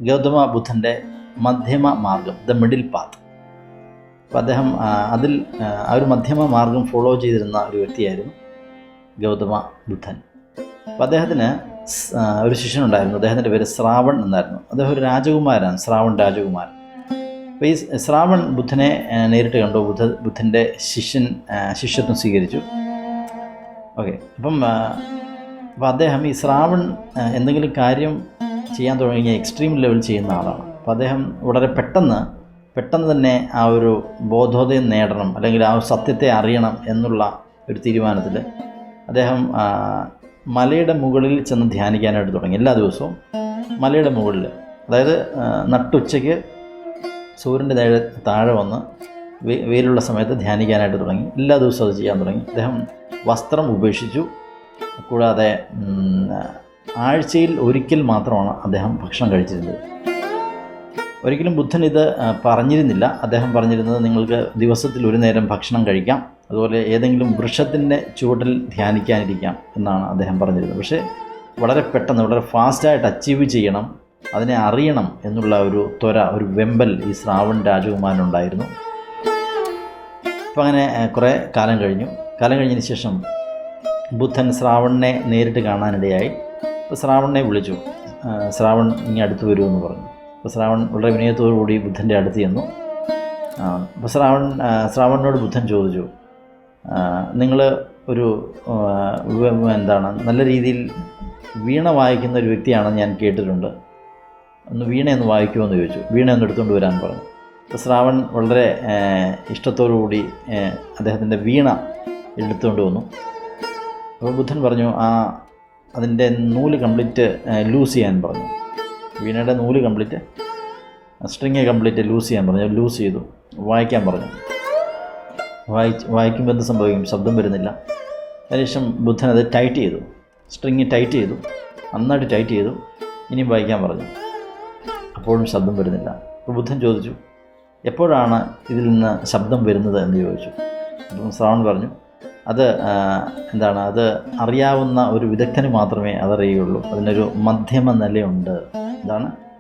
ഗൗതമ ബുദ്ധൻ്റെ മധ്യമ മാർഗം, the middle path. അപ്പോൾ അദ്ദേഹം അതിൽ ആ ഒരു മധ്യമ മാർഗം ഫോളോ ചെയ്തിരുന്ന ഒരു വ്യക്തിയായിരുന്നു ഗൗതമ ബുദ്ധൻ. അപ്പോൾ അദ്ദേഹത്തിന് ഒരു ശിഷ്യനുണ്ടായിരുന്നു. അദ്ദേഹത്തിൻ്റെ പേര് ശ്രാവൺ എന്നായിരുന്നു. അദ്ദേഹം ഒരു രാജകുമാരനാണ്, ശ്രാവൺ രാജകുമാരൻ. അപ്പോൾ ഈ ശ്രാവൺ ബുദ്ധനെ നേരിട്ട് കണ്ടു. ബുദ്ധൻ്റെ ശിഷ്യത്വം സ്വീകരിച്ചു. ഓക്കെ. അപ്പം അദ്ദേഹം ഈ ശ്രാവൺ എന്തെങ്കിലും കാര്യം ചെയ്യാൻ തുടങ്ങിയ എക്സ്ട്രീം ലെവൽ ചെയ്യുന്ന ആളാണ്. അപ്പോൾ അദ്ദേഹം വളരെ പെട്ടെന്ന് തന്നെ ആ ഒരു ബോധോദയം നേടണം, അല്ലെങ്കിൽ ആ സത്യത്തെ അറിയണം എന്നുള്ള ഒരു തീരുമാനത്തിൽ അദ്ദേഹം മലയുടെ മുകളിൽ ചെന്ന് ധ്യാനിക്കാനായിട്ട് തുടങ്ങി. എല്ലാ ദിവസവും മലയുടെ മുകളിൽ, അതായത് നട്ടുച്ചയ്ക്ക് സൂര്യൻ്റെ താഴെ വന്ന് വെയിലുള്ള സമയത്ത് ധ്യാനിക്കാനായിട്ട് തുടങ്ങി. എല്ലാ ദിവസവും അത് ചെയ്യാൻ തുടങ്ങി. അദ്ദേഹം വസ്ത്രം ഉപേക്ഷിച്ചു. കൂടാതെ ആഴ്ചയിൽ ഒരിക്കൽ മാത്രമാണ് അദ്ദേഹം ഭക്ഷണം കഴിച്ചിരുന്നത്. ഒരിക്കലും ബുദ്ധൻ ഇത് പറഞ്ഞിരുന്നില്ല. അദ്ദേഹം പറഞ്ഞിരുന്നത് നിങ്ങൾക്ക് ദിവസത്തിൽ ഒരു നേരം ഭക്ഷണം കഴിക്കാം, അതുപോലെ ഏതെങ്കിലും വൃക്ഷത്തിൻ്റെ ചുവട്ടിൽ ധ്യാനിക്കാനിരിക്കാം എന്നാണ് അദ്ദേഹം പറഞ്ഞിരുന്നത്. പക്ഷേ വളരെ പെട്ടെന്ന്, വളരെ ഫാസ്റ്റായിട്ട് അച്ചീവ് ചെയ്യണം, അതിനെ അറിയണം എന്നുള്ള ഒരു ത്വര, ഒരു വെമ്പൽ ഈ ശ്രാവൺ രാജകുമാരനുണ്ടായിരുന്നു. അപ്പോൾ അങ്ങനെ കുറേ കാലം കഴിഞ്ഞതിന് ശേഷം ബുദ്ധൻ ശ്രാവണിനെ നേരിട്ട് കാണാനിടയായി. അപ്പോൾ ശ്രാവണിനെ വിളിച്ചു. ശ്രാവൺ ഇനി അടുത്ത് വരുമെന്ന് പറഞ്ഞു. അപ്പോൾ ശ്രാവൺ വളരെ വിനയത്തോടുകൂടി ബുദ്ധൻ്റെ അടുത്ത് ചെന്നു. അപ്പോൾ ശ്രാവണിനോട് ബുദ്ധൻ ചോദിച്ചു, നിങ്ങൾ ഒരു നല്ല രീതിയിൽ വീണ വായിക്കുന്ന ഒരു വ്യക്തിയാണെന്ന് ഞാൻ കേട്ടിട്ടുണ്ട്, വീണയൊന്ന് വായിക്കുമെന്ന് ചോദിച്ചു. വീണയൊന്ന് എടുത്തുകൊണ്ട് വരാൻ പറഞ്ഞു. അപ്പോൾ ശ്രാവൺ വളരെ ഇഷ്ടത്തോടുകൂടി അദ്ദേഹത്തിൻ്റെ വീണ എടുത്തുകൊണ്ട് വന്നു. അപ്പോൾ ബുദ്ധൻ പറഞ്ഞു അതിൻ്റെ നൂല് കംപ്ലീറ്റ് ലൂസ് ചെയ്യാൻ പറഞ്ഞു. വീണയുടെ നൂല് കംപ്ലീറ്റ്, സ്ട്രിങ് കംപ്ലീറ്റ് ലൂസ് ചെയ്യാൻ പറഞ്ഞു. ലൂസ് ചെയ്തു. വായിക്കാൻ പറഞ്ഞു. വായിക്കുമ്പോൾ എന്ത് സംഭവിക്കും? ശബ്ദം വരുന്നില്ല. അതിനുശേഷം ബുദ്ധൻ അത് ടൈറ്റ് ചെയ്തു. സ്ട്രിങ് ടൈറ്റ് ചെയ്തു, നന്നായിട്ട് ടൈറ്റ് ചെയ്തു. ഇനിയും വായിക്കാൻ പറഞ്ഞു. അപ്പോഴും ശബ്ദം വരുന്നില്ല. അപ്പോൾ ബുദ്ധൻ ചോദിച്ചു, എപ്പോഴാണ് ഇതിൽ നിന്ന് ശബ്ദം വരുന്നത് എന്ന് ചോദിച്ചു. അപ്പം ശ്രാവൺ പറഞ്ഞു, അത് അത് അറിയാവുന്ന ഒരു വിദഗ്ധന് മാത്രമേ അതറിയുള്ളൂ. അതിനൊരു മധ്യമ നിലയുണ്ട്.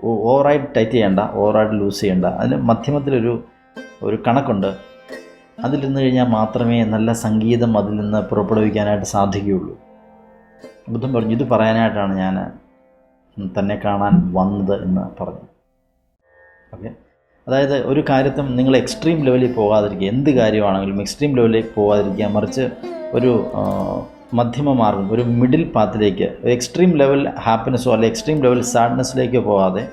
ഓവറായിട്ട് ടൈറ്റ് ചെയ്യേണ്ട, ഓവറായിട്ട് ലൂസ് ചെയ്യേണ്ട. അതിന് മധ്യമത്തിലൊരു കണക്കുണ്ട്. അതിലിരുന്ന് കഴിഞ്ഞാൽ മാത്രമേ നല്ല സംഗീതം അതിൽ നിന്ന് പുറപ്പെടുവിക്കാനായിട്ട് സാധിക്കുകയുള്ളൂ. ബുദ്ധൻ പറഞ്ഞു, ഇത് പറയാനായിട്ടാണ് ഞാൻ തന്നെ കാണാൻ വന്നത് എന്ന് പറഞ്ഞു. ഓക്കെ. അതായത് ഒരു കാര്യത്തും നിങ്ങൾ എക്സ്ട്രീം ലെവലിൽ പോകാതിരിക്കുക. എന്ത് കാര്യമാണെങ്കിലും എക്സ്ട്രീം ലെവലിലേക്ക് പോകാതിരിക്കുക. മറിച്ച് ഒരു മധ്യമ മാർഗം, ഒരു മിഡിൽ പാത്തിലേക്ക്, എക്സ്ട്രീം ലെവൽ ഹാപ്പിനെസ്സോ അല്ലെങ്കിൽ എക്സ്ട്രീം ലെവൽ സാഡ്നെസ്സിലേക്കോ പോകാതെ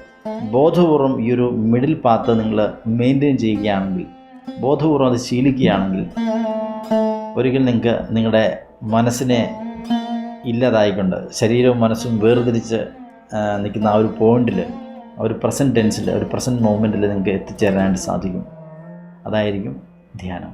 ബോധപൂർവം ഈ ഒരു മിഡിൽ പാത്ത് നിങ്ങൾ മെയിൻറ്റെയിൻ ചെയ്യുകയാണെങ്കിൽ, ബോധപൂർവം അത് ശീലിക്കുകയാണെങ്കിൽ, ഒരിക്കലും നിങ്ങൾക്ക് നിങ്ങളുടെ മനസ്സിനെ ഇല്ലാതായിക്കൊണ്ട് ശരീരവും മനസ്സും വേർതിരിച്ച് നിൽക്കുന്ന ആ ഒരു പോയിന്റിൽ, ഒരു പ്രസൻറ്റ് ടെൻസിൽ, ഒരു പ്രസൻറ്റ് മൊമെൻറ്റിൽ നിങ്ങൾക്ക് എത്തിച്ചേരാനായിട്ട് സാധിക്കും. അതായിരിക്കും ധ്യാനം.